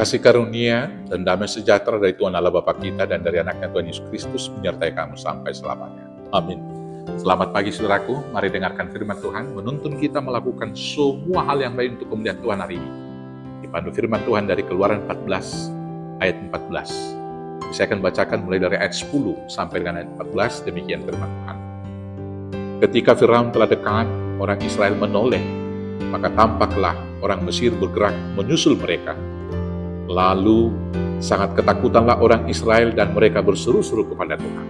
Kasih karunia dan damai sejahtera dari Tuhan Allah Bapa kita dan dari anaknya Tuhan Yesus Kristus menyertai kamu sampai selamanya. Amin. Selamat pagi saudaraku, mari dengarkan firman Tuhan, menuntun kita melakukan semua hal yang baik untuk kemuliaan Tuhan hari ini. Dipandu firman Tuhan dari Keluaran 14 ayat 14. Saya akan bacakan mulai dari ayat 10 sampai dengan ayat 14, demikian firman Tuhan. Ketika Firaun telah dekat, orang Israel menoleh, maka tampaklah orang Mesir bergerak menyusul mereka. Lalu sangat ketakutanlah orang Israel dan mereka berseru-seru kepada Tuhan.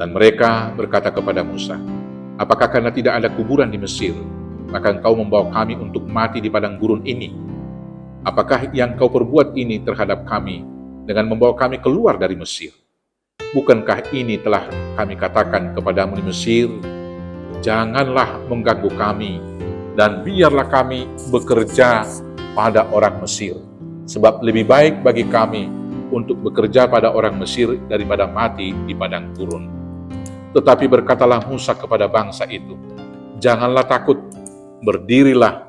Dan mereka berkata kepada Musa, "Apakah karena tidak ada kuburan di Mesir, maka engkau membawa kami untuk mati di padang gurun ini? Apakah yang kau perbuat ini terhadap kami dengan membawa kami keluar dari Mesir? Bukankah ini telah kami katakan kepadamu di Mesir, janganlah mengganggu kami, dan biarlah kami bekerja pada orang Mesir. Sebab lebih baik bagi kami untuk bekerja pada orang Mesir daripada mati di padang gurun." Tetapi berkatalah Musa kepada bangsa itu, "Janganlah takut, berdirilah,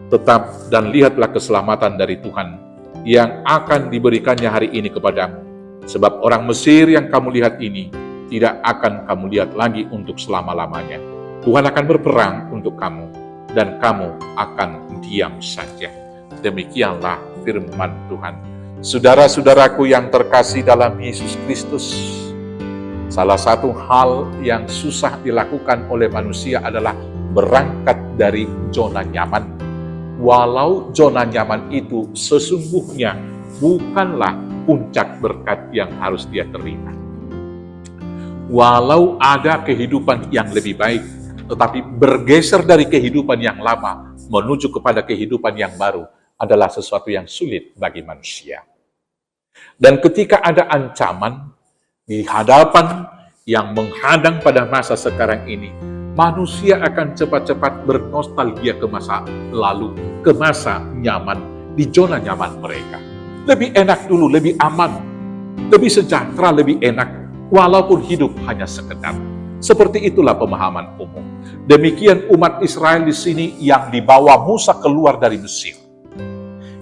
tetap dan lihatlah keselamatan dari Tuhan yang akan diberikannya hari ini kepadamu. Sebab orang Mesir yang kamu lihat ini tidak akan kamu lihat lagi untuk selama-lamanya. Tuhan akan berperang untuk kamu dan kamu akan diam saja." Demikianlah firman Tuhan. Saudara-saudaraku yang terkasih dalam Yesus Kristus, salah satu hal yang susah dilakukan oleh manusia adalah berangkat dari zona nyaman. Walau zona nyaman itu sesungguhnya bukanlah puncak berkat yang harus dia terima. Walau ada kehidupan yang lebih baik, tetapi bergeser dari kehidupan yang lama menuju kepada kehidupan yang baru adalah sesuatu yang sulit bagi manusia. Dan ketika ada ancaman di hadapan yang menghadang pada masa sekarang ini, manusia akan cepat-cepat bernostalgia ke masa lalu, ke masa nyaman, di zona nyaman mereka. Lebih enak dulu, lebih aman, lebih sejahtera, lebih enak, walaupun hidup hanya sekedar. Seperti itulah pemahaman umum. Demikian umat Israel di sini yang dibawa Musa keluar dari Mesir.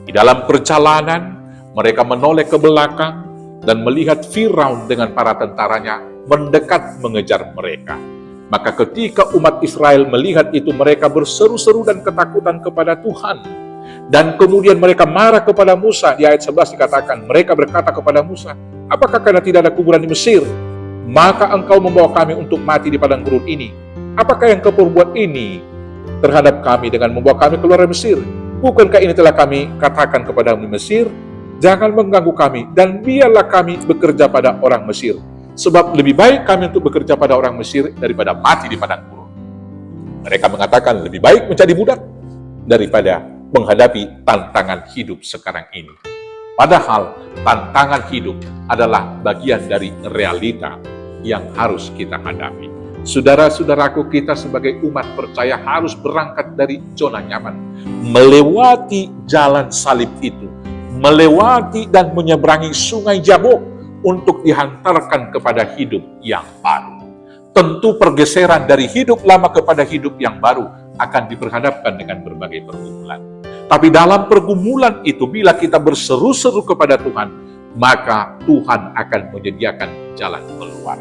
Di dalam perjalanan, mereka menoleh ke belakang dan melihat Firaun dengan para tentaranya mendekat mengejar mereka. Maka ketika umat Israel melihat itu, mereka berseru-seru dan ketakutan kepada Tuhan. Dan kemudian mereka marah kepada Musa. Di ayat 11 dikatakan, mereka berkata kepada Musa, "Apakah karena tidak ada kuburan di Mesir, maka engkau membawa kami untuk mati di padang gurun ini? Apakah yang kau perbuat ini terhadap kami dengan membawa kami keluar dari Mesir? Bukankah ini telah kami katakan kepada Mesir, jangan mengganggu kami, dan biarlah kami bekerja pada orang Mesir. Sebab lebih baik kami untuk bekerja pada orang Mesir daripada mati di padang gurun." Mereka mengatakan lebih baik menjadi budak daripada menghadapi tantangan hidup sekarang ini. Padahal tantangan hidup adalah bagian dari realita yang harus kita hadapi. Saudara-saudaraku, kita sebagai umat percaya harus berangkat dari zona nyaman, melewati jalan salib itu, melewati dan menyeberangi sungai Jabok untuk dihantarkan kepada hidup yang baru. Tentu pergeseran dari hidup lama kepada hidup yang baru akan diperhadapkan dengan berbagai pergumulan. Tapi dalam pergumulan itu, bila kita berseru-seru kepada Tuhan, maka Tuhan akan menyediakan jalan keluar.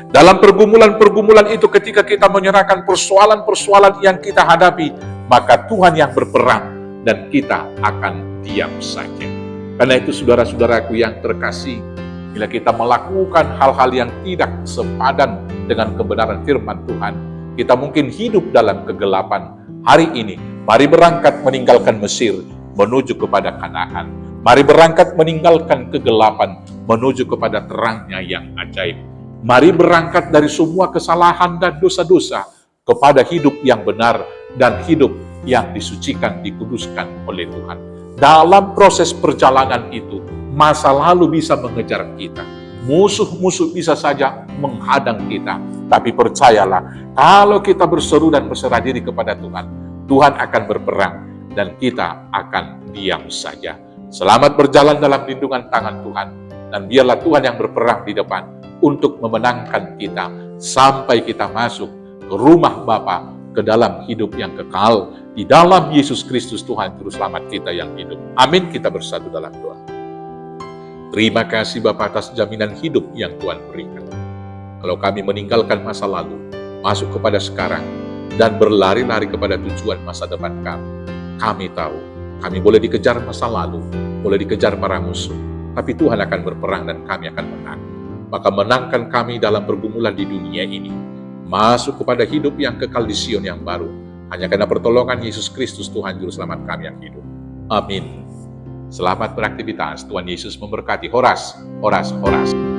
Dalam pergumulan-pergumulan itu, ketika kita menyerahkan persoalan-persoalan yang kita hadapi, maka Tuhan yang berperang dan kita akan diam saja. Karena itu saudara-saudaraku yang terkasih, bila kita melakukan hal-hal yang tidak sepadan dengan kebenaran firman Tuhan, kita mungkin hidup dalam kegelapan. Hari ini, mari berangkat meninggalkan Mesir menuju kepada Kanaan. Mari berangkat meninggalkan kegelapan menuju kepada terangnya yang ajaib. Mari berangkat dari semua kesalahan dan dosa-dosa kepada hidup yang benar dan hidup yang disucikan, dikuduskan oleh Tuhan. Dalam proses perjalanan itu, masa lalu bisa mengejar kita. Musuh-musuh bisa saja menghadang kita. Tapi percayalah, kalau kita berseru dan berserah diri kepada Tuhan, Tuhan akan berperang dan kita akan diam saja. Selamat berjalan dalam lindungan tangan Tuhan, dan biarlah Tuhan yang berperang di depan untuk memenangkan kita sampai kita masuk ke rumah Bapa, ke ke dalam hidup yang kekal di dalam Yesus Kristus Tuhan Juru Selamat kita yang hidup. Amin. Kita bersatu dalam doa. Terima kasih Bapa atas jaminan hidup yang Tuhan berikan. Kalau kami meninggalkan masa lalu, masuk kepada sekarang, dan berlari-lari kepada tujuan masa depan kami tahu, kami boleh dikejar masa lalu, boleh dikejar para musuh, tapi Tuhan akan berperang dan kami akan menang. Maka menangkan kami dalam pergumulan di dunia ini, masuk kepada hidup yang kekal di Sion yang baru, hanya karena pertolongan Yesus Kristus Tuhan Juru Selamat kami yang hidup. Amin. Selamat beraktivitas. Tuhan Yesus memberkati. Horas, horas, horas.